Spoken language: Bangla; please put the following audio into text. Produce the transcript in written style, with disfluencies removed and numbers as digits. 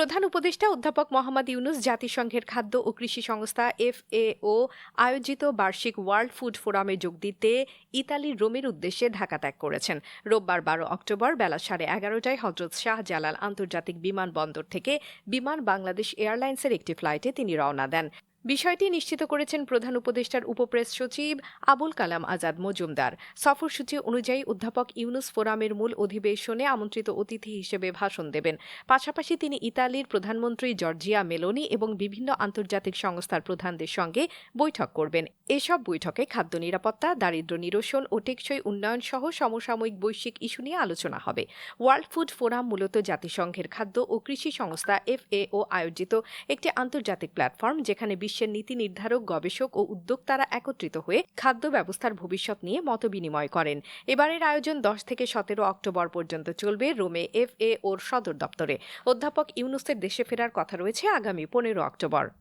প্রধান উপদেষ্টা অধ্যাপক মোহাম্মদ ইউনুস জাতিসংঘের খাদ্য ও কৃষি সংস্থা FAO আয়োজিত বার্ষিক ওয়ার্ল্ড ফুড ফোরামে যোগ দিতে ইতালির রোমের উদ্দেশ্যে ঢাকা ত্যাগ করেছেন। রোববার 12 অক্টোবর বেলা 11:30টায় হজরত শাহজালাল আন্তর্জাতিক বিমানবন্দর থেকে বিমান বাংলাদেশ এয়ারলাইন্সের একটি ফ্লাইটে তিনি রওনা দেন। বিষয়টি নিশ্চিত করেছেন প্রধান উপদেষ্টার উপপ্রেস সচিব আবুল কালাম আজাদ মজুমদার। সফরসূচি অনুযায়ী অধ্যাপক ইউনুস ফোরামের মূল অধিবেশনে আমন্ত্রিত অতিথি হিসেবে ভাষণ দেবেন। পাশাপাশি তিনি ইতালির প্রধানমন্ত্রী জর্জিয়া মেলোনি এবং বিভিন্ন আন্তর্জাতিক সংস্থার প্রধানদের সঙ্গে বৈঠক করবেন। এসব বৈঠকে খাদ্য নিরাপত্তা, দারিদ্র্য নিরসন ও টেকসই উন্নয়ন সহ সমসাময়িক বৈশ্বিক ইস্যু নিয়ে আলোচনা হবে। ওয়ার্ল্ড ফুড ফোরাম মূলত জাতিসংঘের খাদ্য ও কৃষি সংস্থা FAO আয়োজিত একটি আন্তর্জাতিক প্ল্যাটফর্ম, যেখানে বিশ্বের নীতি নির্ধারক, গবেষক ও উদ্যোক্তারা একত্রিত হয়ে খাদ্য ব্যবস্থার ভবিষ্যৎ নিয়ে মতবিনিময় করেন। এবারের আয়োজন 10 থেকে 17 অক্টোবর পর্যন্ত চলবে রোমে FAOর সদর দপ্তরে। অধ্যাপক ইউনুসের দেশে ফেরার কথা রয়েছে আগামী 15 অক্টোবর।